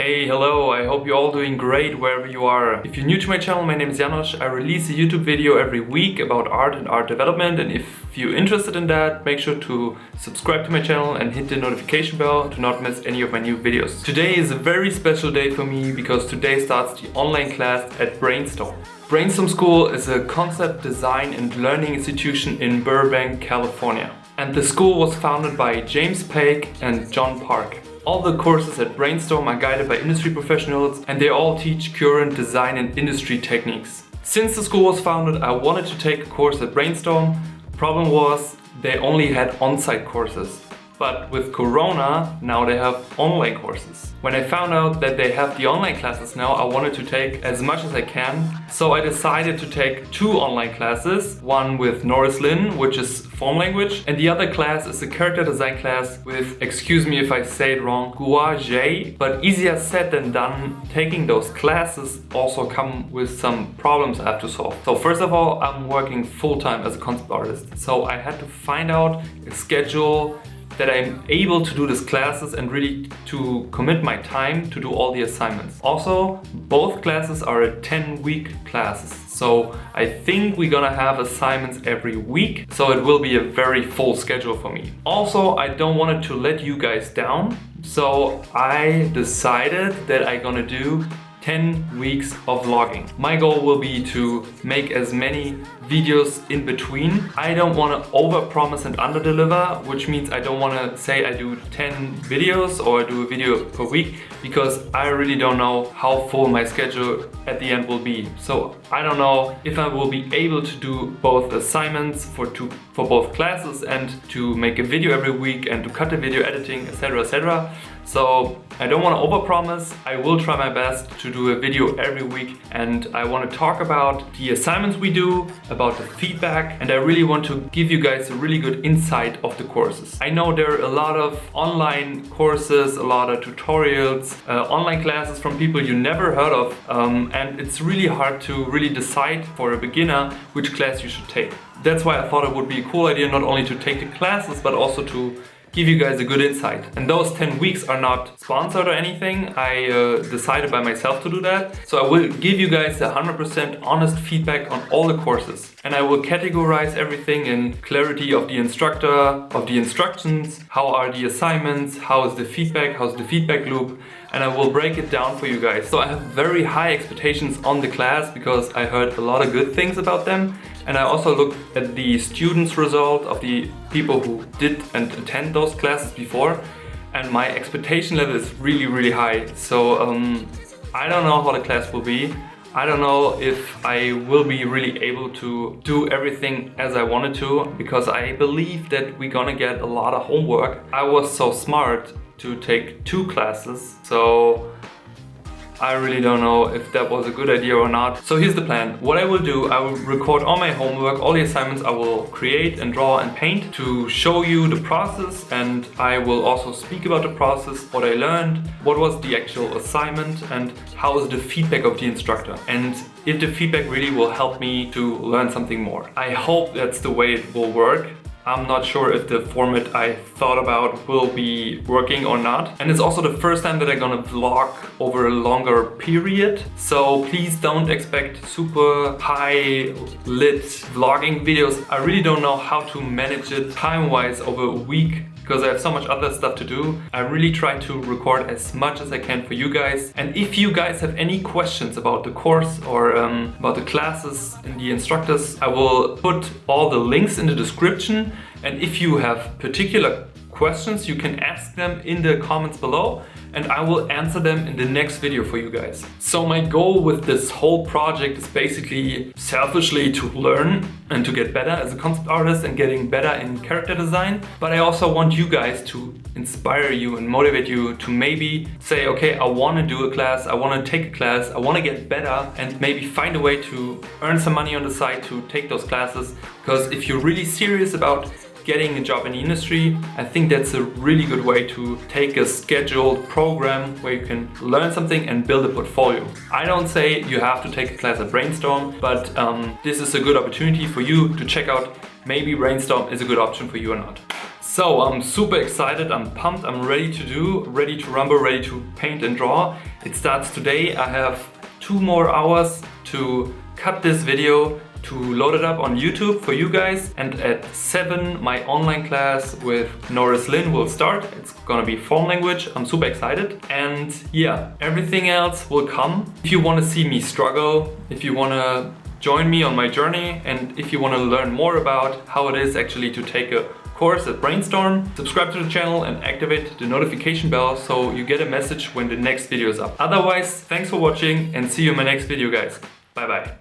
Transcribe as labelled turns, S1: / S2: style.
S1: Hey, hello, I hope you're all doing great wherever you are. If you're new to my channel, my name is Janos. I release a YouTube video every week about art and art development, and if you're interested in that, make sure to subscribe to my channel and hit the notification bell to not miss any of my new videos. Today is a very special day for me because today starts the online class at Brainstorm. Brainstorm School is a concept design and learning institution in Burbank, California. And the school was founded by James Paik and John Park. All the courses at Brainstorm are guided by industry professionals and they all teach current design and industry techniques. Since the school was founded, I wanted to take a course at Brainstorm. Problem was, they only had on-site courses. But with Corona, now they have online courses. When I found out that they have the online classes now, I wanted to take as much as I can. So I decided to take two online classes. One with Norris Lynn, which is form language. And the other class is a character design class with, excuse me if I say it wrong, Gerasch. But easier said than done. Taking those classes also come with some problems I have to solve. So first of all, I'm working full-time as a concept artist. So I had to find out a schedule that I'm able to do these classes and really to commit my time to do all the assignments. Also, both classes are 10-week classes. So I think we're gonna have assignments every week. So it will be a very full schedule for me. Also, I don't want to let you guys down. So I decided that I'm gonna do 10 weeks of vlogging. My goal will be to make as many videos in between. I don't want to overpromise and underdeliver, which means I don't want to say I do 10 videos or do a video per week, because I really don't know how full my schedule at the end will be. So I don't know if I will be able to do both assignments for both classes and to make a video every week and to cut the video editing, etc, etc. So I don't want to overpromise. I will try my best to do a video every week, and I want to talk about the assignments we do, about the feedback, and I really want to give you guys a really good insight of the courses. I know there are a lot of online courses, a lot of tutorials, online classes from people you never heard of, and it's really hard to really decide for a beginner which class you should take. That's why I thought it would be a cool idea not only to take the classes but also to give you guys a good insight. And those 10 weeks are not sponsored or anything. I decided by myself to do that. So I will give you guys 100% honest feedback on all the courses. And I will categorize everything in clarity of the instructor, of the instructions, how are the assignments, how is the feedback, how's the feedback loop, and I will break it down for you guys. So I have very high expectations on the class because I heard a lot of good things about them. And I also looked at the students' result of the people who did and attend those classes before, and my expectation level is really, really high. So I don't know how the class will be. I don't know if I will be really able to do everything as I wanted to, because I believe that we're gonna get a lot of homework. I was so smart to take two classes, so I really don't know if that was a good idea or not. So here's the plan. What I will do, I will record all my homework, all the assignments I will create and draw and paint to show you the process, and I will also speak about the process, what I learned, what was the actual assignment, and how is the feedback of the instructor, and if the feedback really will help me to learn something more. I hope that's the way it will work. I'm not sure if the format I thought about will be working or not. And it's also the first time that I'm gonna vlog over a longer period. So please don't expect super high lit vlogging videos. I really don't know how to manage it time-wise over a week, because I have so much other stuff to do. I really try to record as much as I can for you guys. And if you guys have any questions about the course or about the classes and the instructors, I will put all the links in the description. And if you have particular questions, you can ask them in the comments below, and I will answer them in the next video for you guys. So my goal with this whole project is basically selfishly to learn and to get better as a concept artist and getting better in character design. But I also want you guys to inspire you and motivate you to maybe say, okay, I want to do a class, I want to take a class, I want to get better, and maybe find a way to earn some money on the side to take those classes. Because if you're really serious about getting a job in the industry, I think that's a really good way to take a scheduled program where you can learn something and build a portfolio. I don't say you have to take a class at Brainstorm, but this is a good opportunity for you to check out maybe Brainstorm is a good option for you or not. So I'm super excited, I'm pumped, I'm ready to rumble, ready to paint and draw. It starts today. I have 2 more hours to cut this video, to load it up on YouTube for you guys, and at 7 my online class with Norris Lynn will start. It's gonna be foreign language. I'm super excited, and yeah, everything else will come. If you want to see me struggle, if you want to join me on my journey, and if you want to learn more about how it is actually to take a course at Brainstorm, subscribe to the channel and activate the notification bell so you get a message when the next video is up. Otherwise, thanks for watching and see you in my next video, guys. Bye bye.